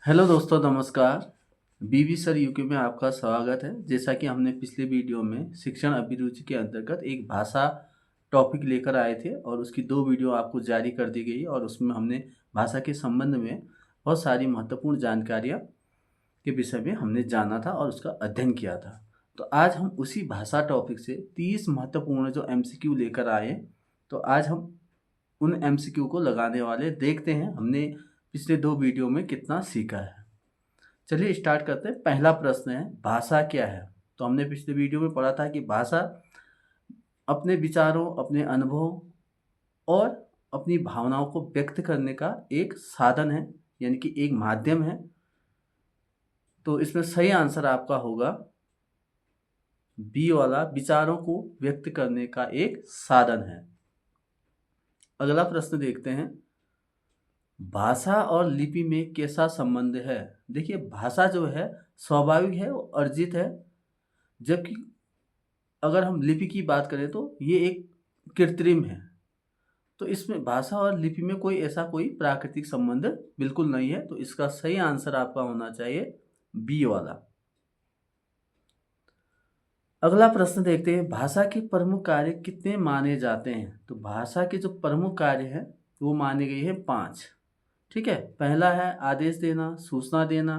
Hello दोस्तों, नमस्कार। बीवी सर यूके में आपका स्वागत है। जैसा कि हमने पिछले वीडियो में शिक्षण अभिरुचि के अंतर्गत एक भाषा टॉपिक लेकर आए थे और उसकी 2 वीडियो आपको जारी कर दी गई और उसमें हमने भाषा के संबंध में बहुत सारी महत्वपूर्ण जानकारियाँ के विषय में हमने जाना था और उसका अध्ययन किया था। तो आज हम उसी भाषा टॉपिक से 30 महत्वपूर्ण जो एमसीक्यू लेकर आए। तो आज हम उन एमसीक्यू को लगाने वाले, देखते हैं हमने पिछले 2 वीडियो में कितना सीखा है। चलिए स्टार्ट करते हैं। पहला प्रश्न है, भाषा क्या है? तो हमने पिछले वीडियो में पढ़ा था कि भाषा अपने विचारों, अपने अनुभव और अपनी भावनाओं को व्यक्त करने का एक साधन है, यानी कि एक माध्यम है। तो इसमें सही आंसर आपका होगा बी वाला, विचारों को व्यक्त करने का एक साधन है। अगला प्रश्न देखते हैं, भाषा और लिपि में कैसा संबंध है? देखिए, भाषा जो है स्वाभाविक है, वो अर्जित है, जबकि अगर हम लिपि की बात करें तो ये एक कृत्रिम है। तो इसमें भाषा और लिपि में कोई प्राकृतिक संबंध बिल्कुल नहीं है। तो इसका सही आंसर आपका होना चाहिए बी वाला। अगला प्रश्न देखते हैं, भाषा के प्रमुख कार्य कितने माने जाते हैं? तो भाषा के जो प्रमुख कार्य हैं वो माने गए हैं 5। ठीक है। पहला है आदेश देना, सूचना देना,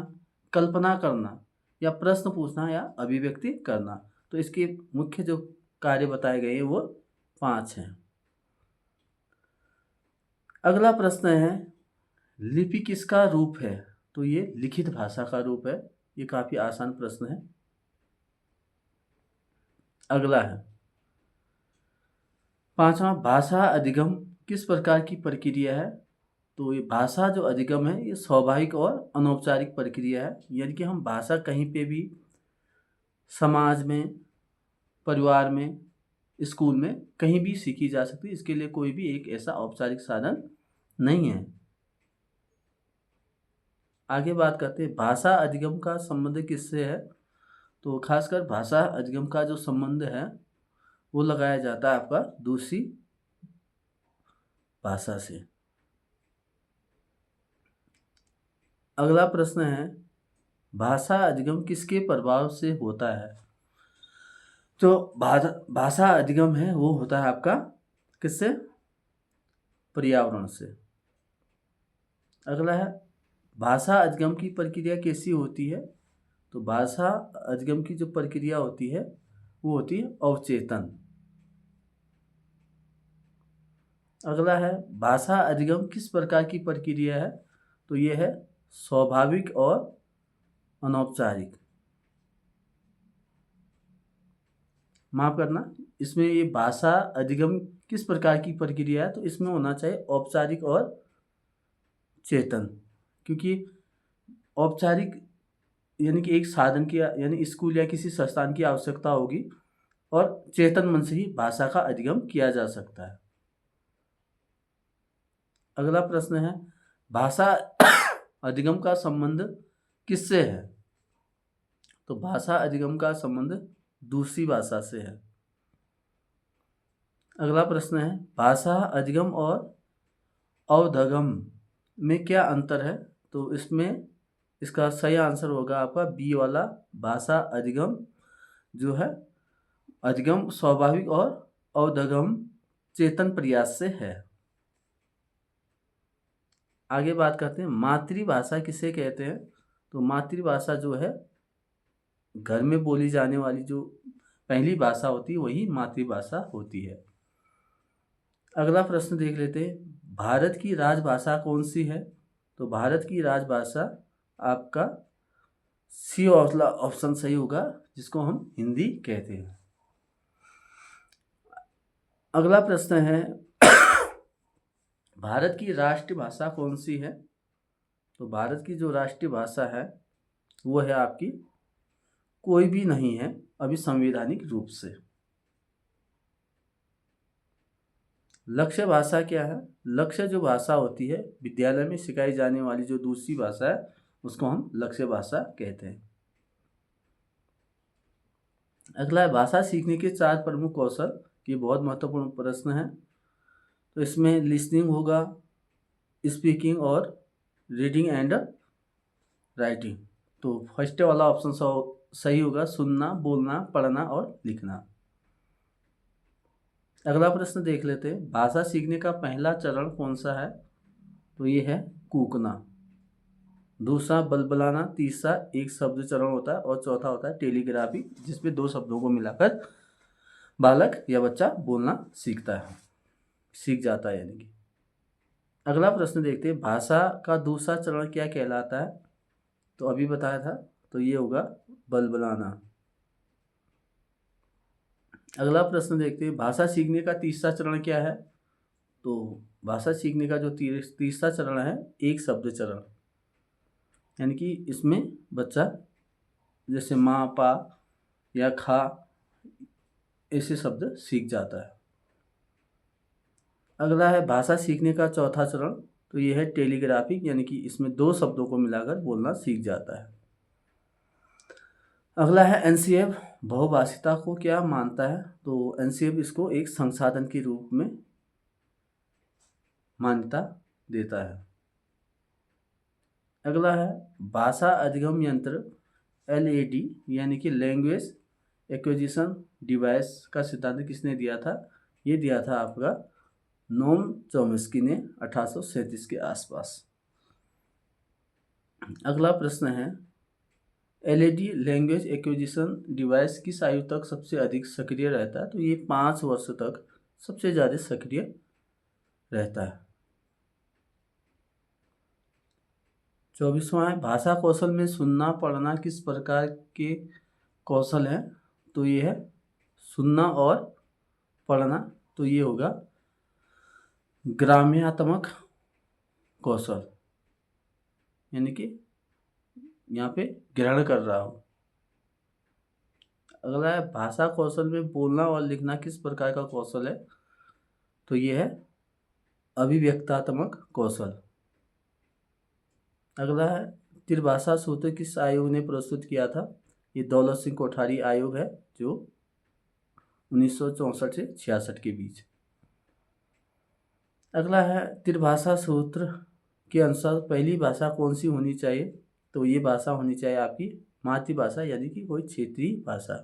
कल्पना करना, या प्रश्न पूछना, या अभिव्यक्ति करना। तो इसके मुख्य जो कार्य बताए गए हैं वो 5 हैं। अगला प्रश्न है, लिपि किसका रूप है? तो ये लिखित भाषा का रूप है। ये काफ़ी आसान प्रश्न है। अगला है 5वां, भाषा अधिगम किस प्रकार की प्रक्रिया है? तो ये भाषा जो अधिगम है ये स्वाभाविक और अनौपचारिक प्रक्रिया है, यानी कि हम भाषा कहीं पे भी, समाज में, परिवार में, स्कूल में, कहीं भी सीखी जा सकती है। इसके लिए कोई भी एक ऐसा औपचारिक साधन नहीं है। आगे बात करते हैं, भाषा अधिगम का संबंध किससे है? तो खासकर भाषा अधिगम का जो संबंध है वो लगाया जाता है आपका दूसरी भाषा से। अगला प्रश्न है, भाषा अधिगम किसके प्रभाव से होता है? तो भाषा अधिगम है वो होता है आपका किससे? पर्यावरण से। अगला है, भाषा अधिगम की प्रक्रिया कैसी होती है? तो भाषा अधिगम की जो प्रक्रिया होती है वो होती है अवचेतन। अगला है, भाषा अधिगम किस प्रकार की प्रक्रिया है? तो ये है स्वाभाविक और अनौपचारिक। माफ करना, इसमें ये भाषा अधिगम किस प्रकार की प्रक्रिया है, तो इसमें होना चाहिए औपचारिक और चेतन। क्योंकि औपचारिक यानी कि एक साधन की, यानी स्कूल या किसी संस्थान की आवश्यकता होगी, और चेतन मन से ही भाषा का अधिगम किया जा सकता है। अगला प्रश्न है, भाषा अधिगम का संबंध किससे है? तो भाषा अधिगम का संबंध दूसरी भाषा से है। अगला प्रश्न है, भाषा अधिगम और अवधगम में क्या अंतर है? तो इसमें इसका सही आंसर होगा आपका बी वाला, भाषा अधिगम जो है, अधिगम स्वाभाविक और अवधगम चेतन प्रयास से है। आगे बात करते हैं, मातृभाषा किसे कहते हैं? तो मातृभाषा जो है घर में बोली जाने वाली जो पहली भाषा होती है वही मातृभाषा होती है। अगला प्रश्न देख लेते हैं, भारत की राजभाषा कौन सी है? तो भारत की राजभाषा आपका सी वाला ऑप्शन सही होगा, जिसको हम हिंदी कहते हैं। अगला प्रश्न है, भारत की राष्ट्रीय भाषा कौन सी है? तो भारत की जो राष्ट्रीय भाषा है वो है आपकी, कोई भी नहीं है अभी संवैधानिक रूप से। लक्ष्य भाषा क्या है? लक्ष्य जो भाषा होती है विद्यालय में सिखाई जाने वाली जो दूसरी भाषा है उसको हम लक्ष्य भाषा कहते हैं। अगला है, भाषा सीखने के 4 प्रमुख कौशल। ये बहुत महत्वपूर्ण प्रश्न है। तो इसमें लिसनिंग होगा, स्पीकिंग और रीडिंग एंड राइटिंग। तो फर्स्ट वाला ऑप्शन सही होगा, सुनना, बोलना, पढ़ना और लिखना। अगला प्रश्न देख लेते हैं, भाषा सीखने का पहला चरण कौन सा है? तो ये है कूकना। दूसरा बलबलाना, तीसरा एक शब्द चरण होता है और चौथा होता है टेलीग्राफी, जिसमें 2 शब्दों को मिलाकर बालक या बच्चा बोलना सीख जाता है यानी कि। अगला प्रश्न देखते हैं, भाषा का दूसरा चरण क्या कहलाता है? तो अभी बताया था, तो ये होगा बलबलाना। अगला प्रश्न देखते हैं, भाषा सीखने का तीसरा चरण क्या है? तो भाषा सीखने का जो तीसरा चरण है एक शब्द चरण, यानी कि इसमें बच्चा जैसे माँ, पा या खा ऐसे शब्द सीख जाता है। अगला है भाषा सीखने का चौथा चरण, तो ये है टेलीग्राफी, यानी कि इसमें 2 शब्दों को मिलाकर बोलना सीख जाता है। अगला है एनसीएफ बहुभाषिता को क्या मानता है? तो एनसीएफ इसको एक संसाधन के रूप में मान्यता देता है। अगला है भाषा अधिगम यंत्र LAD यानी कि लैंग्वेज एक्विजिशन डिवाइस का सिद्धांत किसने दिया था? ये दिया था आपका नोम चॉम्स्की ने 1837 के आसपास। अगला प्रश्न है LAD लैंग्वेज एक्विजिशन डिवाइस किस आयु तक सबसे अधिक सक्रिय रहता है? तो ये 5 वर्ष तक सबसे ज़्यादा सक्रिय रहता है। 24वां है भाषा कौशल में सुनना पढ़ना किस प्रकार के कौशल हैं? तो ये है सुनना और पढ़ना, तो ये होगा ग्राम्यात्मक कौशल, यानी कि यहाँ पे ग्रहण कर रहा हूँ। अगला है भाषा कौशल में बोलना और लिखना किस प्रकार का कौशल है? तो ये है अभिव्यक्तात्मक कौशल। अगला है त्रिभाषा सूत्र किस आयोग ने प्रस्तुत किया था? ये दौलत सिंह कोठारी आयोग है, जो 1964 से 66 के बीच। अगला है त्रिभाषा सूत्र के अनुसार पहली भाषा कौन सी होनी चाहिए? तो ये भाषा होनी चाहिए आपकी मातृभाषा, यानी कि कोई क्षेत्रीय भाषा।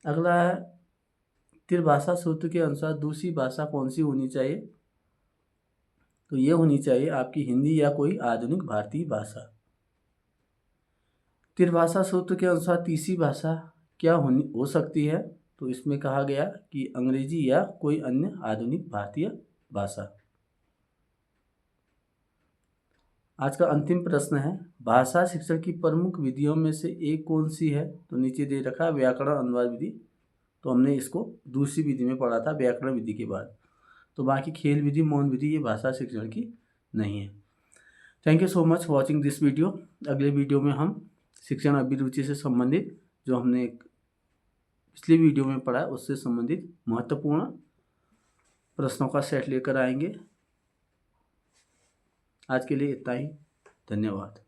अगला है त्रिभाषा सूत्र के अनुसार दूसरी भाषा कौन सी होनी चाहिए? तो ये होनी चाहिए आपकी हिंदी या कोई आधुनिक भारतीय भाषा। त्रिभाषा सूत्र के अनुसार तीसरी भाषा क्या हो सकती है? तो इसमें कहा गया कि अंग्रेजी या कोई अन्य आधुनिक भारतीय भाषा। आज का अंतिम प्रश्न है, भाषा शिक्षण की प्रमुख विधियों में से एक कौन सी है? तो नीचे दे रखा है व्याकरण अनुवाद विधि, तो हमने इसको दूसरी विधि में पढ़ा था व्याकरण विधि के बाद। तो बाकी खेल विधि, मौन विधि ये भाषा शिक्षण की नहीं है। Thank you so much watching this video. अगले वीडियो में हम शिक्षण अभिरुचि से संबंधित जो हमने पिछली वीडियो में पढ़ा है उससे संबंधित महत्वपूर्ण प्रश्नों का सेट लेकर आएंगे। आज के लिए इतना ही, धन्यवाद।